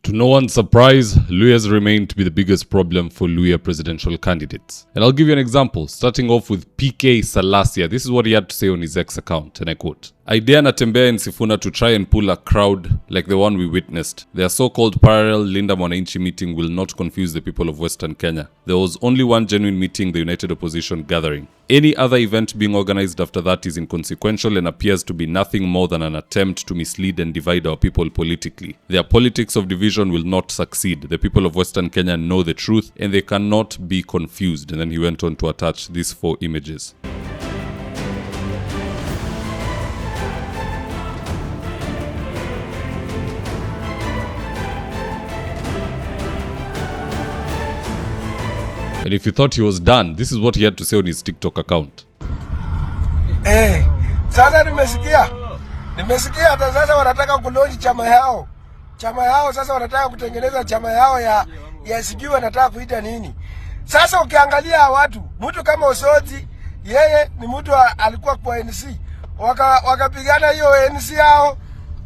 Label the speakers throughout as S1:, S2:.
S1: To no one's surprise, Luyas remain to be the biggest problem for Luya presidential candidates. And I'll give you an example, starting off with PK Salasya. This is what he had to say on his X account, and I quote, "I dare Natembeya and Sifuna to try and pull a crowd like the one we witnessed. Their so-called parallel Linda Mwananchi meeting will not confuse the people of Western Kenya. There was only one genuine meeting, the United Opposition gathering. Any other event being organized after that is inconsequential and appears to be nothing more than an attempt to mislead and divide our people politically. Their politics of division will not succeed. The people of Western Kenya know the truth and they cannot be confused." And then he went on to attach these 4 images. And if you thought he was done, this is what he had to say on his TikTok account.
S2: Sasa nimesikia hata sasa wanataka kulonji chama yao sasa wanataka kutengeneza chama yao ya sijui wanataka kuita nini. Sasa ukiangalia watu, mtu kama Osoti, yeye ni mtu alikuwa kwa NC. Wakapigana hiyo NC yao,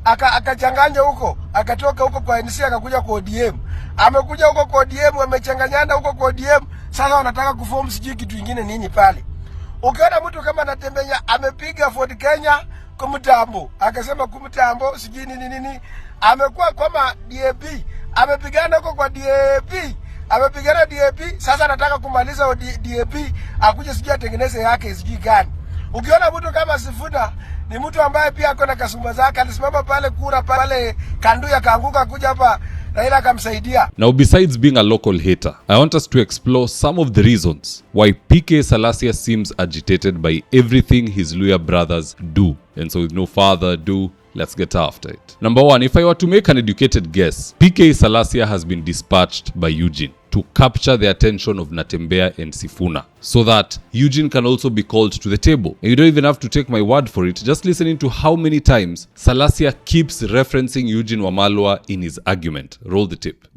S2: akachanganya huko, akatoka huko kwa NC akakuja kwa ODM. Amekuja huko kwa ODM, amechanganyana huko kwa ODM. Sasa wanataka kuform sijui kitu kingine nini pale. Ukiona mtu kama Natembeya amepiga Ford Kenya kumtambo, akasema kumtambo sijui nini, amekuwa kama DAP, amepigana huko kwa DAP, amepigana DAP, sasa anataka kumaliza DAP, akuje sijui atengeneze yake sijui gani. Ukiona mtu kama Sifuna ni mtu ambaye pia ako na kasumba zake, alisimama pale kura pale Kanduya kaanguka kuja hapa Raila akamsaidia.
S1: Now, besides being a local hater, I want us to explore some of the reasons why PK Salasya seems agitated by everything his Luya brothers do. And so with no further ado, let's get after it. Number 1, if I were to make an educated guess, PK Salasya has been dispatched by Eugene to capture the attention of Natembeya and Sifuna, so that Eugene can also be called to the table. And you don't even have to take my word for it, just listening to how many times Salasya keeps referencing Eugene Wamalwa in his argument. Roll the tape.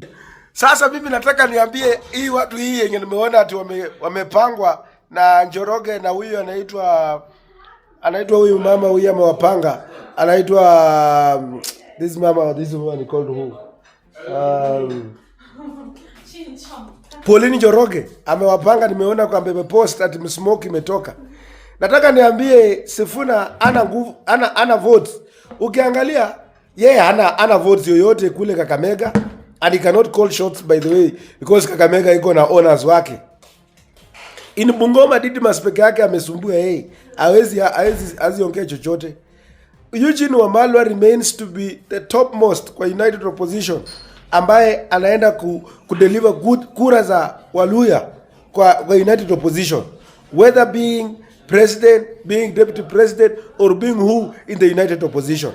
S2: Sasa mimi nataka niambie hii watu hii yenye nimeona ati wamepangwa na Njoroge na huyu anaitwa huyu mama huyu amewapanga, anaitwa this woman called who? Pauline Njoroge amewapanga, nimeona kwa mbebe post ati smoke imetoka. Nataka niambie Sifuna ana nguvu, ana votes. Ukiangalia yeye ana votes yoyote kule Kakamega, and he cannot call shots by the way because Kakamega iko na owners wake. In Bungoma Didmas peke yake amesumbua yeye. Hawezi aziongea chochote. Eugene Wamalwa remains to be the topmost kwa United Opposition, ambaye anaenda kudeliver good kura za Waluya kwa United Opposition, whether being president, being deputy president, or being who in the United Opposition.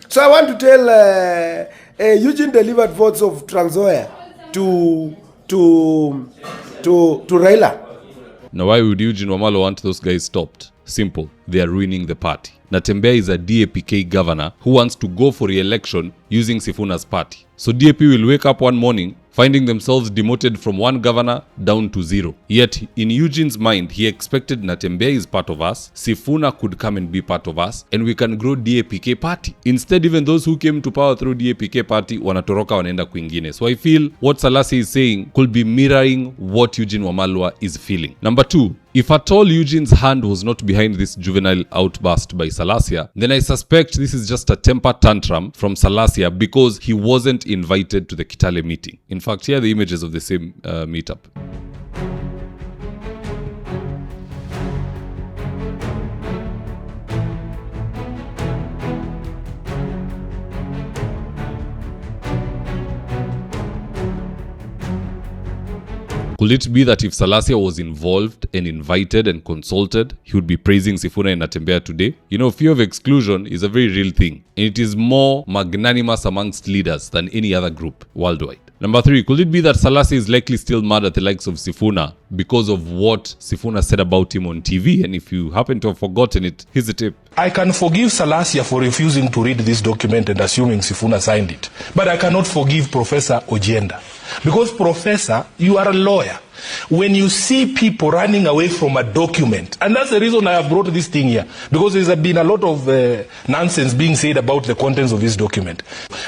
S2: So I want to tell Eugene delivered votes of Trans Nzoia to Raila.
S1: Now, why would Eugene Wamalwa want those guys stopped? Simple. They are ruining the party. Natembeya is a DAPK governor who wants to go for re-election using Sifuna's party. So DAP will wake up one morning finding themselves demoted from 1 governor down to 0. Yet, in Eugene's mind, he expected Natembeya is part of us, Sifuna could come and be part of us, and we can grow DAPK party. Instead, even those who came to power through DAPK party, wanatoroka wanaenda kwingine. So I feel what Salasya is saying could be mirroring what Eugene Wamalwa is feeling. Number 2, if at all Eugene's hand was not behind this juvenile outburst by Salasya, then I suspect this is just a temper tantrum from Salasya because he wasn't invited to the Kitale meeting. In fact, here are the images of the same meetup. Could it be that if Salasya was involved and invited and consulted, he would be praising Sifuna and Natembeya today? You know, fear of exclusion is a very real thing, and it is more magnanimous amongst leaders than any other group worldwide. Number 3, could it be that Salasya is likely still mad at the likes of Sifuna because of what Sifuna said about him on TV? And if you happen to have forgotten it, here's the tape.
S3: I can forgive Salasya for refusing to read this document and assuming Sifuna signed it. But I cannot forgive Professor Ojienda. Because, Professor, you are a lawyer. When you see people running away from a document, and that's the reason I have brought this thing here, because there's been a lot of nonsense being said about the contents of this document.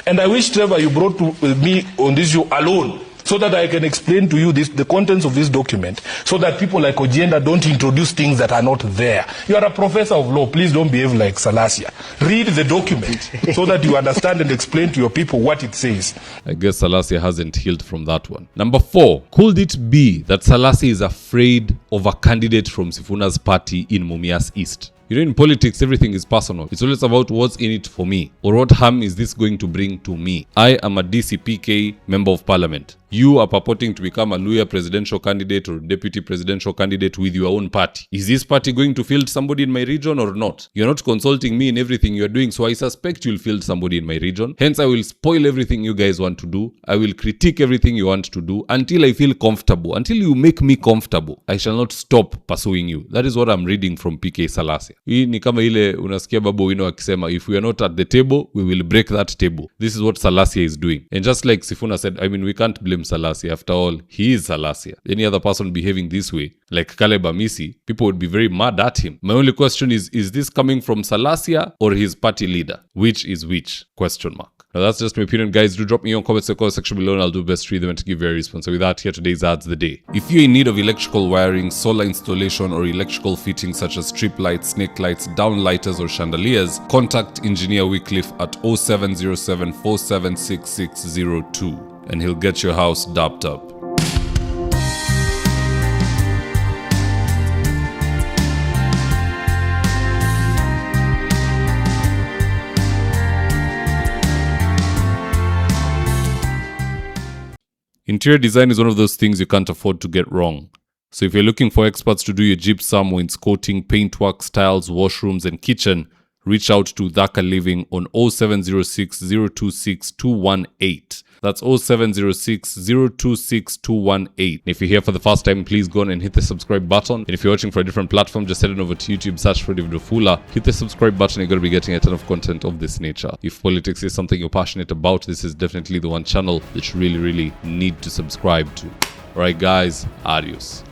S3: And I wish, Trevor, you brought me on this issue alone, so that I can explain to you the contents of this document, so that people like Ojienda don't introduce things that are not there. You are a professor of law. Please don't behave like Salasya. Read the document so that you understand and explain to your people what it says.
S1: I guess Salasya hasn't healed from that one. Number 4, could it be that Salasya is afraid of a candidate from Sifuna's party in Mumias East? You know, in politics, everything is personal. It's always about what's in it for me, or what harm is this going to bring to me. I am a DCPK member of parliament. You are purporting to become a Luya presidential candidate or deputy presidential candidate with your own party. Is this party going to field somebody in my region or not? You're not consulting me in everything you're doing, so I suspect you'll field somebody in my region. Hence, I will spoil everything you guys want to do. I will critique everything you want to do until I feel comfortable. Until you make me comfortable, I shall not stop pursuing you. That is what I'm reading from PK Salasya. Hii ni kama ile unasikia Babu Wino akisema, if we are not at the table, we will break that table. This is what Salasya is doing. And just like Sifuna said, I mean, we can't blame Salasya. After all, he is Salasya. Any other person behaving this way, like Caleb Amisi, people would be very mad at him. My only question is this coming from Salasya or his party leader? Which is which? Question mark. Now that's just my opinion, guys. Do drop me your comments in the comment section below and I'll do best to read them and to give you a response. So with that, here today's ads the day. If you're in need of electrical wiring, solar installation, or electrical fittings such as strip lights, snake lights, downlighters, or chandeliers, contact Engineer Wycliffe at 0707 476602 and he'll get your house dapped up. Interior design is one of those things you can't afford to get wrong. So if you're looking for experts to do your gypsum, wainscoting, paintwork, tiles, washrooms, and kitchen, reach out to Dhaka Living on 0706 026 218. That's 0706 026 218. If you're here for the first time, please go on and hit the subscribe button. And if you're watching for a different platform, just head on over to YouTube, search for hondavidwafula, hit the subscribe button. You're going to be getting a ton of content of this nature. If politics is something you're passionate about, this is definitely the one channel that you really need to subscribe to. Alright guys, adios.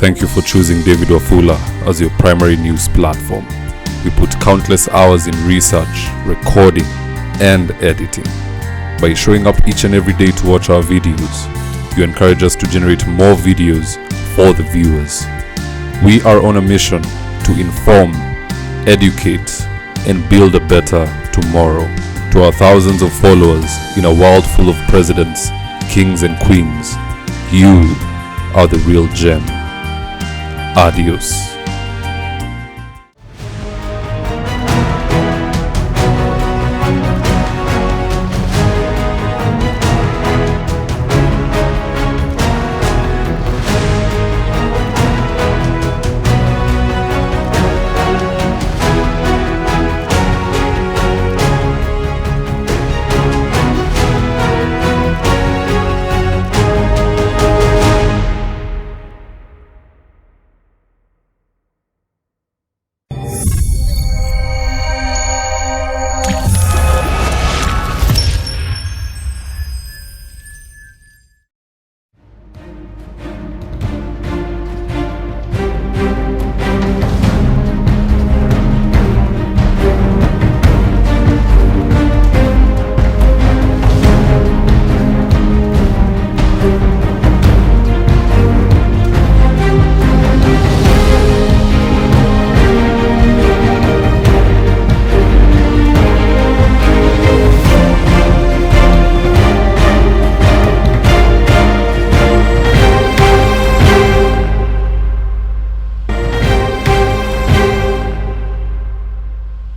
S1: Thank you for choosing David Wafula as your primary news platform. We put countless hours in research, recording, and editing. By showing up each and every day to watch our videos, you encourage us to generate more videos for the viewers. We are on a mission to inform, educate, and build a better tomorrow. To our thousands of followers in a world full of presidents, kings, and queens, you are the real gem. Adios.